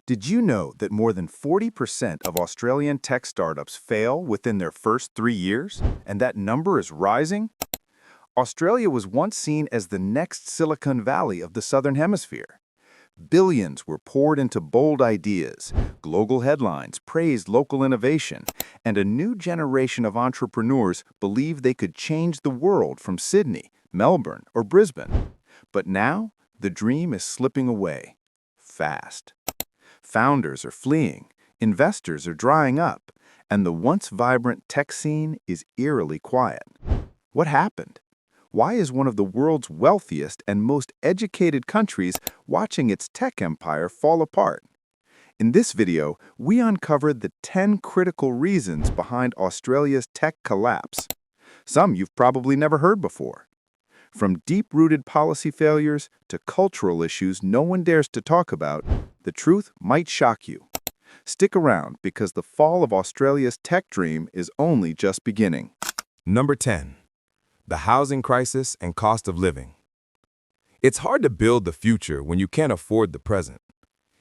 Did you know that more than 40% of Australian tech startups fail within their first 3 years? And that number is rising? Australia was once seen as the next Silicon Valley of the Southern Hemisphere. Billions were poured into bold ideas, global headlines praised local innovation, and a new generation of entrepreneurs believed they could change the world from Sydney, Melbourne, or Brisbane. But now, the dream is slipping away. Fast. Founders are fleeing, investors are drying up, and the once vibrant tech scene is eerily quiet. What happened? Why is one of the world's wealthiest and most educated countries watching its tech empire fall apart? In this video, we uncovered the 10 critical reasons behind Australia's tech collapse. Some you've probably never heard before. From deep-rooted policy failures to cultural issues no one dares to talk about, the truth might shock you. Stick around because the fall of Australia's tech dream is only just beginning. Number 10. The housing crisis and cost of living. It's hard to build the future when you can't afford the present.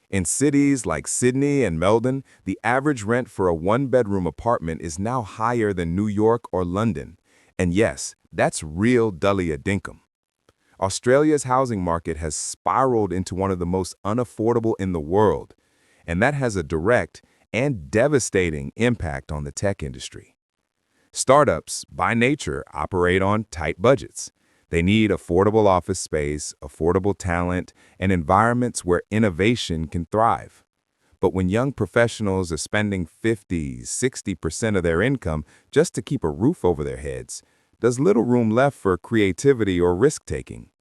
In cities like Sydney and Melbourne, the average rent for a one-bedroom apartment is now higher than New York or London. And yes, that's real dullia dinkum. Australia's housing market has spiraled into one of the most unaffordable in the world, and that has a direct and devastating impact on the tech industry. Startups, by nature, operate on tight budgets. They need affordable office space, affordable talent, and environments where innovation can thrive. But when young professionals are spending 50–60% of their income just to keep a roof over their heads, there's little room left for creativity or risk-taking.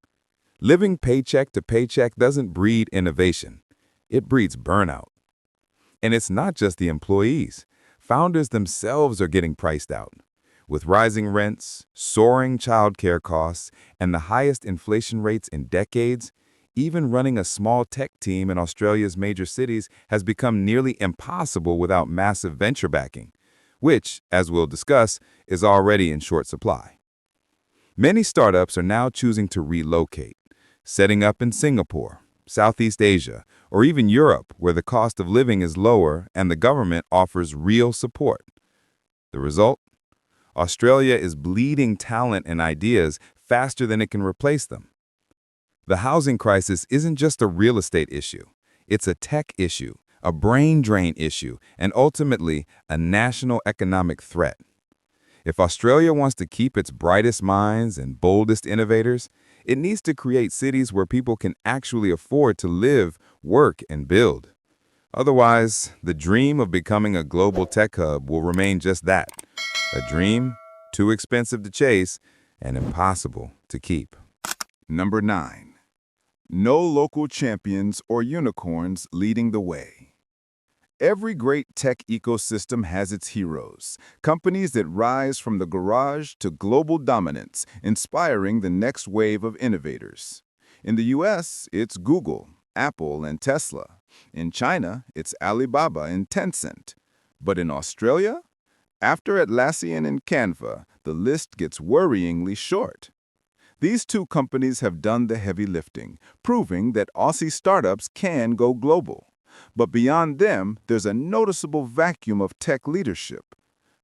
Living paycheck to paycheck doesn't breed innovation. It breeds burnout. And it's not just the employees. Founders themselves are getting priced out. With rising rents, soaring childcare costs, and the highest inflation rates in decades, even running a small tech team in Australia's major cities has become nearly impossible without massive venture backing, which, as we'll discuss, is already in short supply. Many startups are now choosing to relocate, setting up in Singapore, Southeast Asia, or even Europe, where the cost of living is lower and the government offers real support. The result? Australia is bleeding talent and ideas faster than it can replace them. The housing crisis isn't just a real estate issue. It's a tech issue, a brain drain issue, and ultimately a national economic threat. If Australia wants to keep its brightest minds and boldest innovators, it needs to create cities where people can actually afford to live, work, and build. Otherwise, the dream of becoming a global tech hub will remain just that, a dream, too expensive to chase, and impossible to keep. Number 9. No local champions or unicorns leading the way. Every great tech ecosystem has its heroes, companies that rise from the garage to global dominance, inspiring the next wave of innovators. In the US, it's Google, Apple, and Tesla. In China, it's Alibaba and Tencent. But in Australia, after Atlassian and Canva, the list gets worryingly short. These two companies have done the heavy lifting, proving that Aussie startups can go global. But beyond them, there's a noticeable vacuum of tech leadership.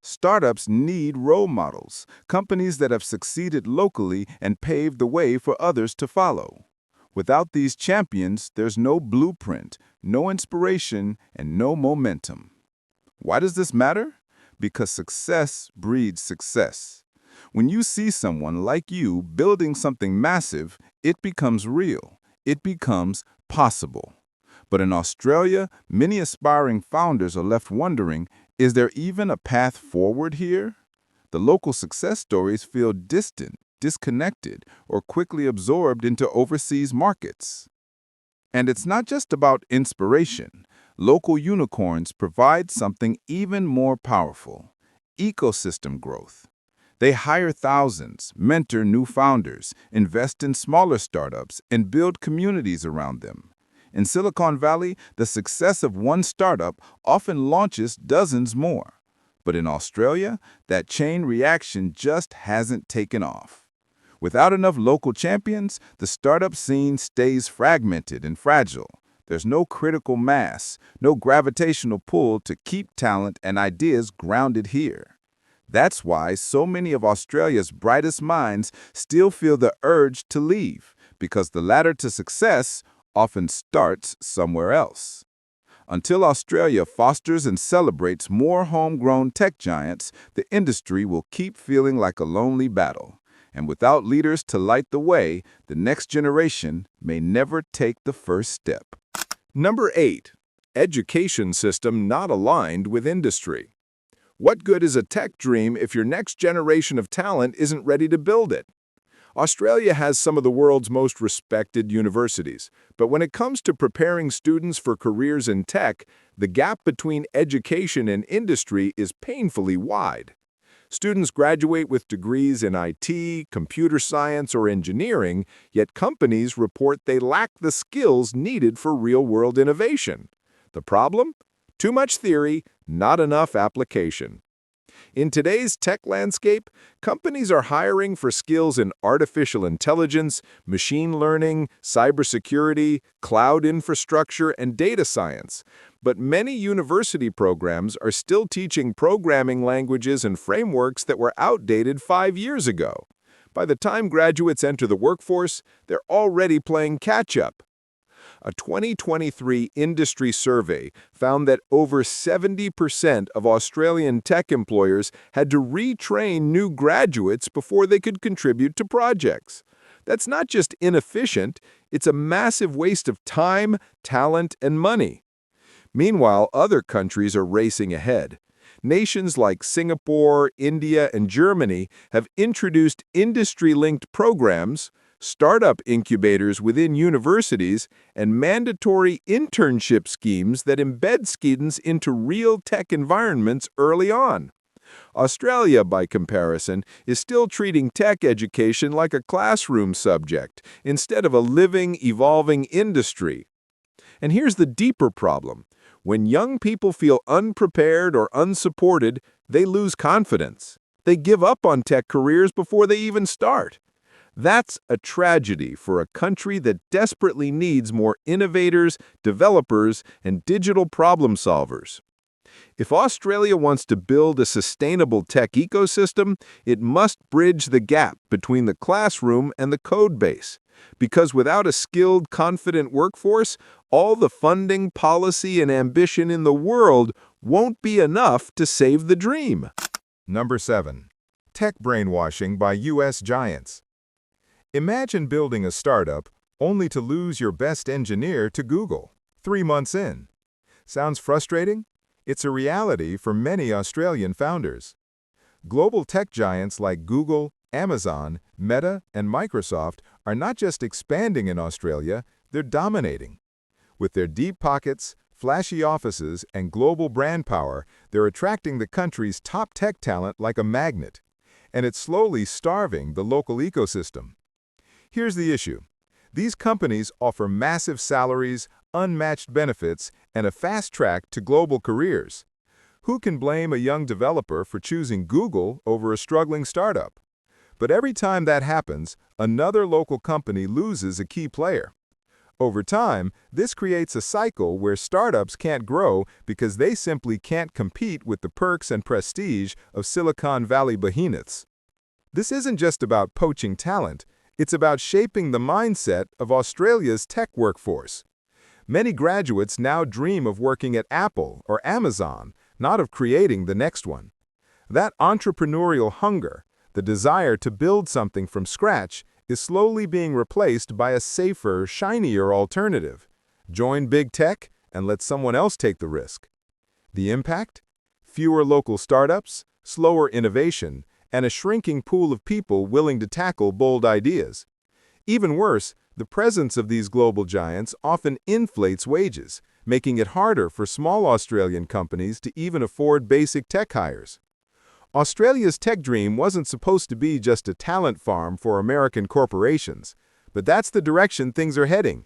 Startups need role models, companies that have succeeded locally and paved the way for others to follow. Without these champions, there's no blueprint, no inspiration, and no momentum. Why does this matter? Because success breeds success. When you see someone like you building something massive, it becomes real. It becomes possible. But in Australia, many aspiring founders are left wondering, is there even a path forward here? The local success stories feel distant, disconnected, or quickly absorbed into overseas markets. And it's not just about inspiration. Local unicorns provide something even more powerful: ecosystem growth. They hire thousands, mentor new founders, invest in smaller startups, and build communities around them. In Silicon Valley, the success of one startup often launches dozens more. But in Australia, that chain reaction just hasn't taken off. Without enough local champions, the startup scene stays fragmented and fragile. There's no critical mass, no gravitational pull to keep talent and ideas grounded here. That's why so many of Australia's brightest minds still feel the urge to leave, because the ladder to success often starts somewhere else. Until Australia fosters and celebrates more homegrown tech giants, the industry will keep feeling like a lonely battle. And without leaders to light the way, the next generation may never take the first step. Number 8. Education system not aligned with industry. What good is a tech dream if your next generation of talent isn't ready to build it? Australia has some of the world's most respected universities, but when it comes to preparing students for careers in tech, the gap between education and industry is painfully wide. Students graduate with degrees in IT, computer science, or engineering, yet companies report they lack the skills needed for real-world innovation. The problem? Too much theory, not enough application. In today's tech landscape, companies are hiring for skills in artificial intelligence, machine learning, cybersecurity, cloud infrastructure, and data science. But many university programs are still teaching programming languages and frameworks that were outdated 5 years ago. By the time graduates enter the workforce, they're already playing catch-up. A 2023 industry survey found that over 70% of Australian tech employers had to retrain new graduates before they could contribute to projects. That's not just inefficient, it's a massive waste of time, talent, and money. Meanwhile, other countries are racing ahead. Nations like Singapore, India, and Germany have introduced industry-linked programs, startup incubators within universities, and mandatory internship schemes that embed students into real tech environments early on. Australia, by comparison, is still treating tech education like a classroom subject instead of a living, evolving industry. And here's the deeper problem. When young people feel unprepared or unsupported, they lose confidence. They give up on tech careers before they even start. That's a tragedy for a country that desperately needs more innovators, developers, and digital problem solvers. If Australia wants to build a sustainable tech ecosystem, it must bridge the gap between the classroom and the code base. Because without a skilled, confident workforce, all the funding, policy, and ambition in the world won't be enough to save the dream. Number 7. Tech brainwashing by U.S. giants. Imagine building a startup only to lose your best engineer to Google 3 months in. Sounds frustrating? It's a reality for many Australian founders. Global tech giants like Google, Amazon, Meta, and Microsoft are not just expanding in Australia, they're dominating. With their deep pockets, flashy offices, and global brand power, they're attracting the country's top tech talent like a magnet. And it's slowly starving the local ecosystem. Here's the issue. These companies offer massive salaries, unmatched benefits, and a fast track to global careers. Who can blame a young developer for choosing Google over a struggling startup? But every time that happens, another local company loses a key player. Over time, this creates a cycle where startups can't grow because they simply can't compete with the perks and prestige of Silicon Valley behemoths. This isn't just about poaching talent. It's about shaping the mindset of Australia's tech workforce. Many graduates now dream of working at Apple or Amazon, not of creating the next one. That entrepreneurial hunger, the desire to build something from scratch, is slowly being replaced by a safer, shinier alternative. Join big tech and let someone else take the risk. The impact? Fewer local startups, slower innovation, and a shrinking pool of people willing to tackle bold ideas. Even worse, the presence of these global giants often inflates wages, making it harder for small Australian companies to even afford basic tech hires. Australia's tech dream wasn't supposed to be just a talent farm for American corporations, but that's the direction things are heading.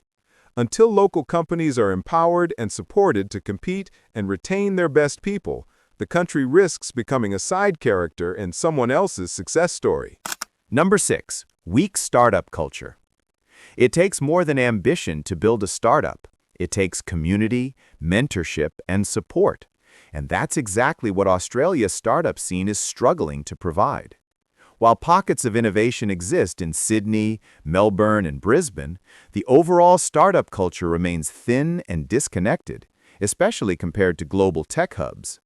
Until local companies are empowered and supported to compete and retain their best people, the country risks becoming a side character in someone else's success story. Number 6. Weak startup culture. It takes more than ambition to build a startup. It takes community, mentorship, and support. And that's exactly what Australia's startup scene is struggling to provide. While pockets of innovation exist in Sydney, Melbourne, and Brisbane, the overall startup culture remains thin and disconnected, especially compared to global tech hubs.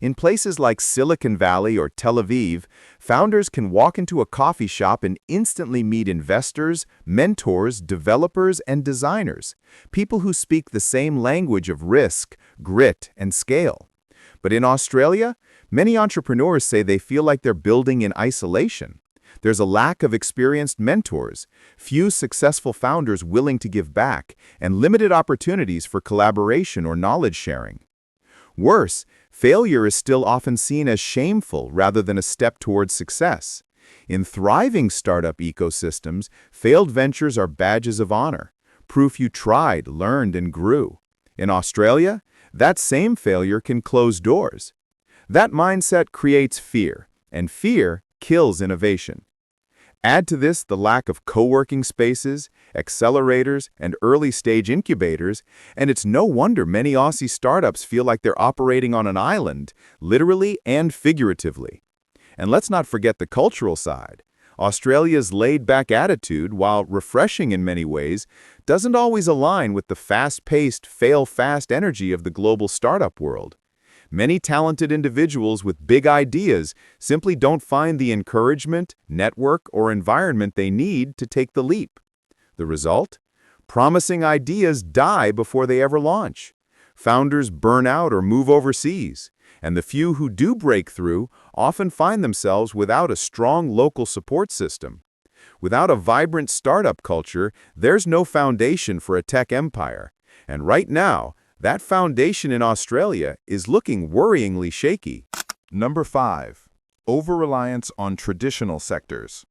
In places like Silicon Valley or Tel Aviv, founders can walk into a coffee shop and instantly meet investors, mentors, developers, and designers, people who speak the same language of risk, grit, and scale. But in Australia, many entrepreneurs say they feel like they're building in isolation. There's a lack of experienced mentors, few successful founders willing to give back, and limited opportunities for collaboration or knowledge sharing. Worse, failure is still often seen as shameful rather than a step towards success. In thriving startup ecosystems, failed ventures are badges of honor, proof you tried, learned, and grew. In Australia, that same failure can close doors. That mindset creates fear, and fear kills innovation. Add to this the lack of co-working spaces, accelerators, and early-stage incubators, and it's no wonder many Aussie startups feel like they're operating on an island, literally and figuratively. And let's not forget the cultural side. Australia's laid-back attitude, while refreshing in many ways, doesn't always align with the fast-paced, fail-fast energy of the global startup world. Many talented individuals with big ideas simply don't find the encouragement, network, or environment they need to take the leap. The result? Promising ideas die before they ever launch. Founders burn out or move overseas, and the few who do break through often find themselves without a strong local support system. Without a vibrant startup culture, there's no foundation for a tech empire. And right now, that foundation in Australia is looking worryingly shaky. Number 5. Over-reliance on traditional sectors.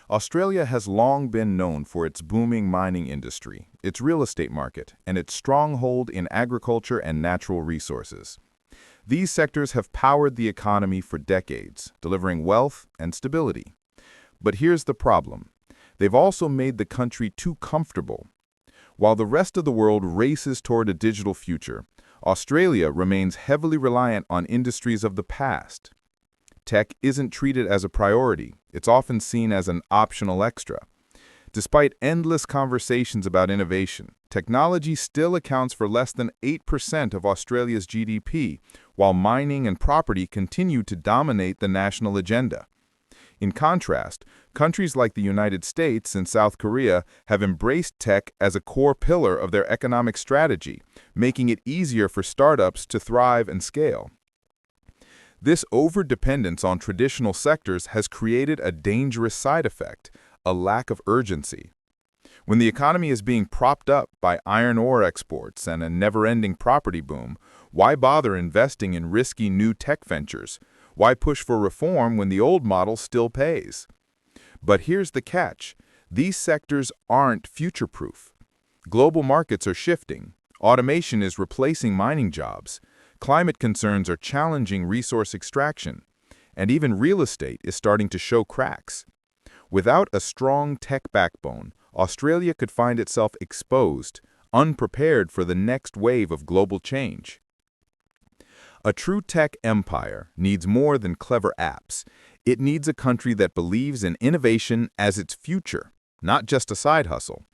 Australia has long been known for its booming mining industry, its real estate market, and its stronghold in agriculture and natural resources. These sectors have powered the economy for decades, delivering wealth and stability. But here's the problem. They've also made the country too comfortable. While the rest of the world races toward a digital future, Australia remains heavily reliant on industries of the past. Tech isn't treated as a priority. It's often seen as an optional extra. Despite endless conversations about innovation, technology still accounts for less than 8% of Australia's GDP, while mining and property continue to dominate the national agenda. In contrast, countries like the United States and South Korea have embraced tech as a core pillar of their economic strategy, making it easier for startups to thrive and scale. This overdependence on traditional sectors has created a dangerous side effect, a lack of urgency. When the economy is being propped up by iron ore exports and a never-ending property boom, why bother investing in risky new tech ventures? Why push for reform when the old model still pays? But here's the catch. These sectors aren't future-proof. Global markets are shifting. Automation is replacing mining jobs. Climate concerns are challenging resource extraction. And even real estate is starting to show cracks. Without a strong tech backbone, Australia could find itself exposed, unprepared for the next wave of global change. A true tech empire needs more than clever apps. It needs a country that believes in innovation as its future, not just a side hustle.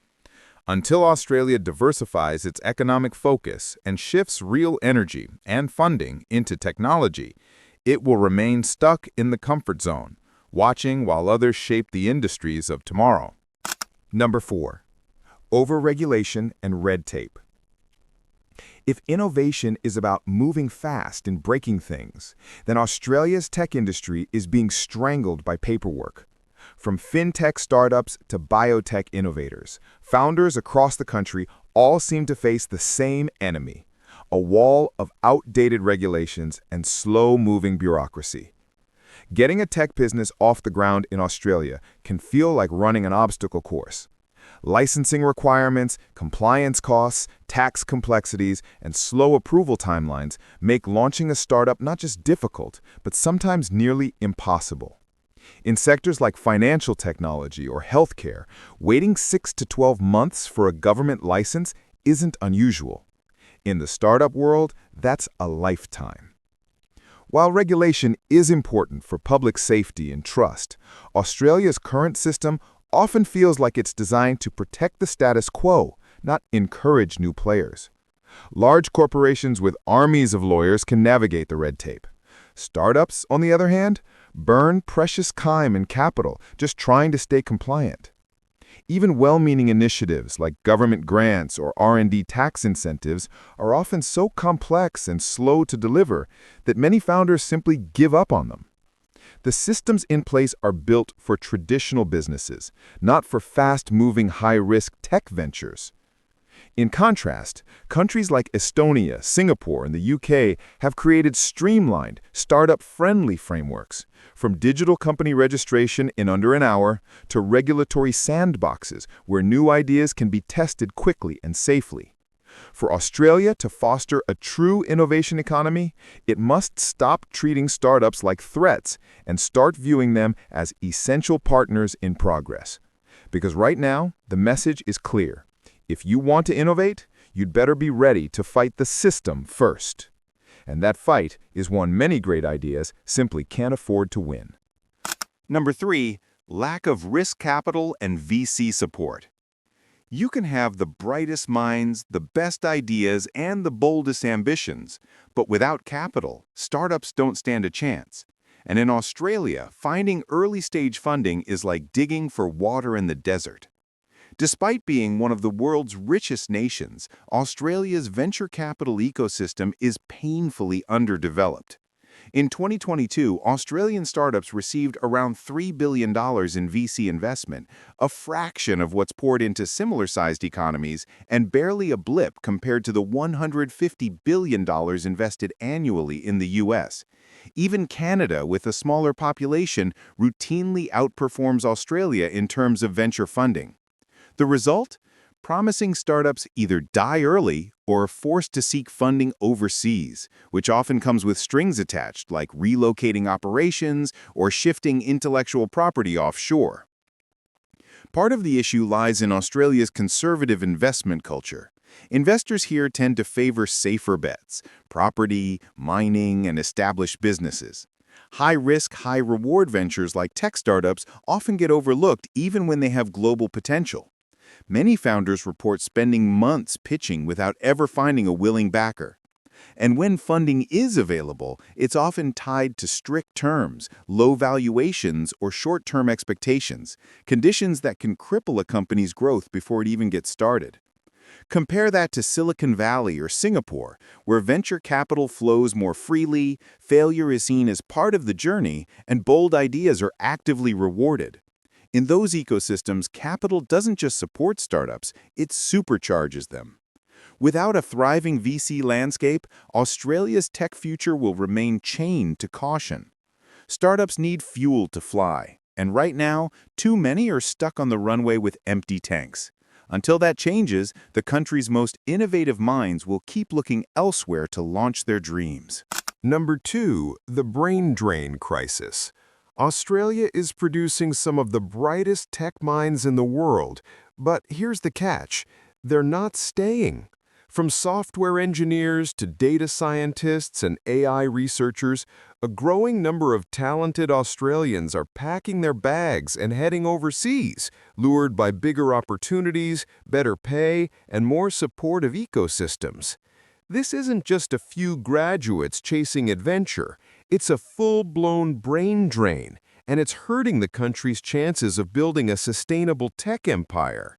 Until Australia diversifies its economic focus and shifts real energy and funding into technology, it will remain stuck in the comfort zone, watching while others shape the industries of tomorrow. Number 4. Overregulation and red tape. If innovation is about moving fast and breaking things, then Australia's tech industry is being strangled by paperwork. From fintech startups to biotech innovators, founders across the country all seem to face the same enemy, a wall of outdated regulations and slow-moving bureaucracy. Getting a tech business off the ground in Australia can feel like running an obstacle course. Licensing requirements, compliance costs, tax complexities, and slow approval timelines make launching a startup not just difficult, but sometimes nearly impossible. In sectors like financial technology or healthcare, waiting 6 to 12 months for a government license isn't unusual. In the startup world, that's a lifetime. While regulation is important for public safety and trust, Australia's current system often feels like it's designed to protect the status quo, not encourage new players. Large corporations with armies of lawyers can navigate the red tape. Startups, on the other hand, burn precious time and capital just trying to stay compliant. Even well-meaning initiatives like government grants or R&D tax incentives are often so complex and slow to deliver that many founders simply give up on them. The systems in place are built for traditional businesses, not for fast-moving, high-risk tech ventures. In contrast, countries like Estonia, Singapore, and the UK have created streamlined, startup-friendly frameworks, from digital company registration in under an hour to regulatory sandboxes where new ideas can be tested quickly and safely. For Australia to foster a true innovation economy, it must stop treating startups like threats and start viewing them as essential partners in progress. Because right now, the message is clear. If you want to innovate, you'd better be ready to fight the system first. And that fight is one many great ideas simply can't afford to win. Number 3, lack of risk capital and VC support. You can have the brightest minds, the best ideas, and the boldest ambitions, but without capital, startups don't stand a chance. And in Australia, finding early-stage funding is like digging for water in the desert. Despite being one of the world's richest nations, Australia's venture capital ecosystem is painfully underdeveloped. In 2022, Australian startups received around $3 billion in VC investment, a fraction of what's poured into similar-sized economies and barely a blip compared to the $150 billion invested annually in the U.S. Even Canada, with a smaller population, routinely outperforms Australia in terms of venture funding. The result? Promising startups either die early or are forced to seek funding overseas, which often comes with strings attached, like relocating operations or shifting intellectual property offshore. Part of the issue lies in Australia's conservative investment culture. Investors here tend to favor safer bets, property, mining, and established businesses. High-risk, high-reward ventures like tech startups often get overlooked even when they have global potential. Many founders report spending months pitching without ever finding a willing backer. And when funding is available, it's often tied to strict terms, low valuations, or short-term expectations, conditions that can cripple a company's growth before it even gets started. Compare that to Silicon Valley or Singapore, where venture capital flows more freely, failure is seen as part of the journey, and bold ideas are actively rewarded. In those ecosystems, capital doesn't just support startups, it supercharges them. Without a thriving VC landscape, Australia's tech future will remain chained to caution. Startups need fuel to fly, and right now, too many are stuck on the runway with empty tanks. Until that changes, the country's most innovative minds will keep looking elsewhere to launch their dreams. Number 2, the brain drain crisis. Australia is producing some of the brightest tech minds in the world, but here's the catch: they're not staying. From software engineers to data scientists and AI researchers, a growing number of talented Australians are packing their bags and heading overseas, lured by bigger opportunities, better pay, and more supportive ecosystems. This isn't just a few graduates chasing adventure. It's a full-blown brain drain, and it's hurting the country's chances of building a sustainable tech empire.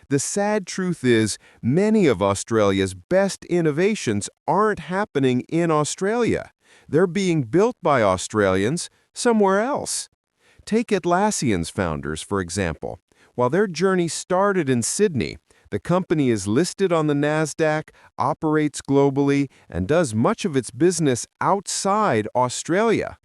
The sad truth is, many of Australia's best innovations aren't happening in Australia. They're being built by Australians somewhere else. Take Atlassian's founders, for example. While their journey started in Sydney, the company is listed on the NASDAQ, operates globally, and does much of its business outside Australia.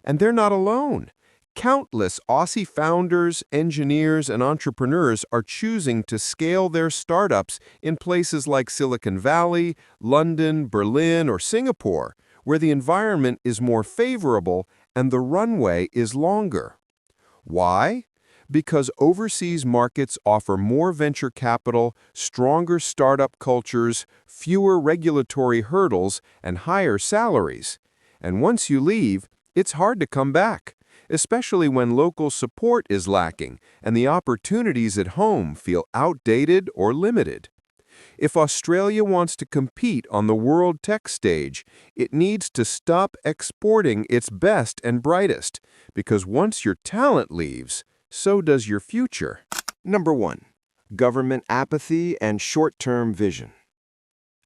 And they're not alone. Countless Aussie founders, engineers, and entrepreneurs are choosing to scale their startups in places like Silicon Valley, London, Berlin, or Singapore, where the environment is more favorable and the runway is longer. Why? Because overseas markets offer more venture capital, stronger startup cultures, fewer regulatory hurdles, and higher salaries. And once you leave, it's hard to come back, especially when local support is lacking and the opportunities at home feel outdated or limited. If Australia wants to compete on the world tech stage, it needs to stop exporting its best and brightest, because once your talent leaves, so does your future. Number 1. Government apathy and short-term vision.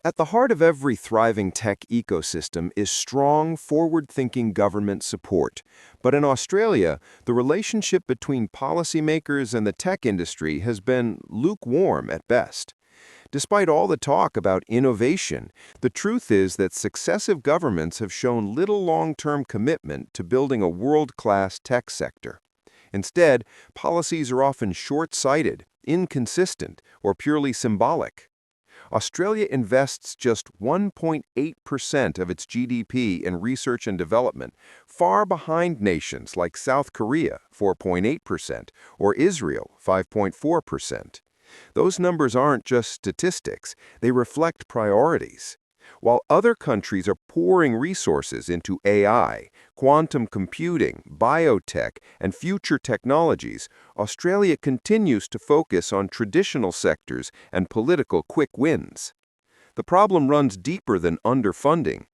At the heart of every thriving tech ecosystem is strong, forward-thinking government support. But in Australia, the relationship between policymakers and the tech industry has been lukewarm at best. Despite all the talk about innovation, the truth is that successive governments have shown little long-term commitment to building a world-class tech sector. Instead, policies are often short-sighted, inconsistent, or purely symbolic. Australia invests just 1.8% of its GDP in research and development, far behind nations like South Korea, 4.8%, or Israel, 5.4%. Those numbers aren't just statistics, they reflect priorities. While other countries are pouring resources into AI, quantum computing, biotech, and future technologies, Australia continues to focus on traditional sectors and political quick wins. The problem runs deeper than underfunding.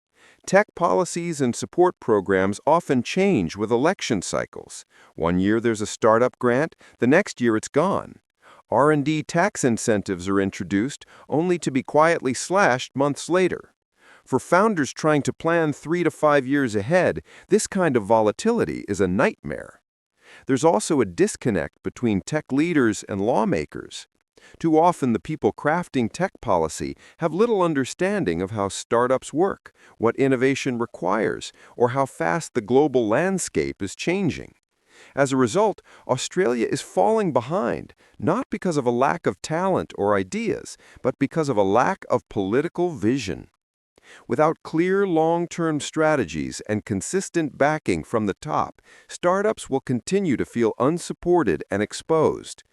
Tech policies and support programs often change with election cycles. One year there's a startup grant, the next year it's gone. R&D tax incentives are introduced, only to be quietly slashed months later. For founders trying to plan 3 to 5 years ahead, this kind of volatility is a nightmare. There's also a disconnect between tech leaders and lawmakers. Too often, the people crafting tech policy have little understanding of how startups work, what innovation requires, or how fast the global landscape is changing. As a result, Australia is falling behind, not because of a lack of talent or ideas, but because of a lack of political vision. Without clear long-term strategies and consistent backing from the top, startups will continue to feel unsupported and exposed.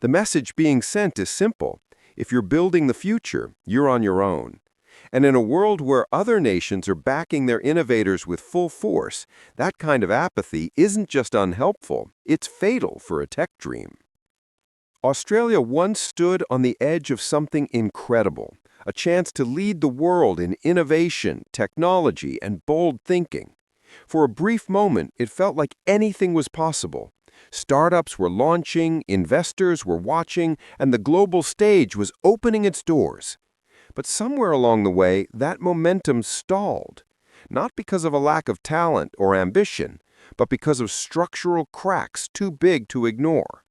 The message being sent is simple. If you're building the future, you're on your own. And in a world where other nations are backing their innovators with full force, that kind of apathy isn't just unhelpful, it's fatal for a tech dream. Australia once stood on the edge of something incredible, a chance to lead the world in innovation, technology, and bold thinking. For a brief moment, it felt like anything was possible. Startups were launching, investors were watching, and the global stage was opening its doors. But somewhere along the way, that momentum stalled, not because of a lack of talent or ambition, but because of structural cracks too big to ignore.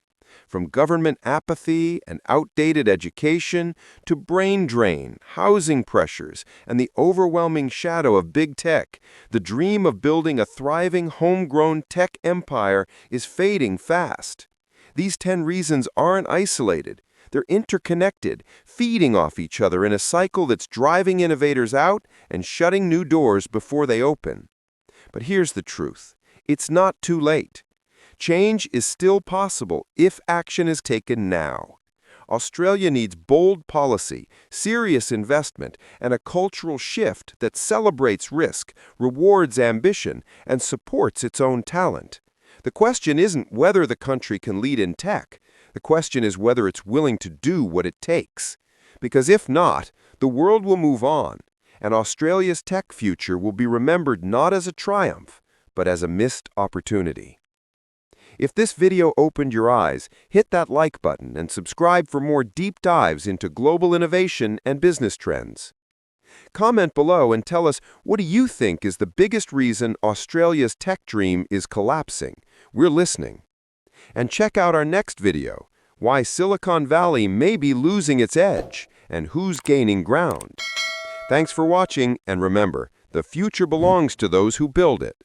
From government apathy and outdated education to brain drain, housing pressures, and the overwhelming shadow of big tech, the dream of building a thriving homegrown tech empire is fading fast. These 10 reasons aren't isolated. They're interconnected, feeding off each other in a cycle that's driving innovators out and shutting new doors before they open. But here's the truth. It's not too late. Change is still possible if action is taken now. Australia needs bold policy, serious investment, and a cultural shift that celebrates risk, rewards ambition, and supports its own talent. The question isn't whether the country can lead in tech. The question is whether it's willing to do what it takes. Because if not, the world will move on, and Australia's tech future will be remembered not as a triumph, but as a missed opportunity. If this video opened your eyes, hit that like button and subscribe for more deep dives into global innovation and business trends. Comment below and tell us, what do you think is the biggest reason Australia's tech dream is collapsing? We're listening. And check out our next video, why Silicon Valley may be losing its edge and who's gaining ground. Thanks for watching, and remember, the future belongs to those who build it.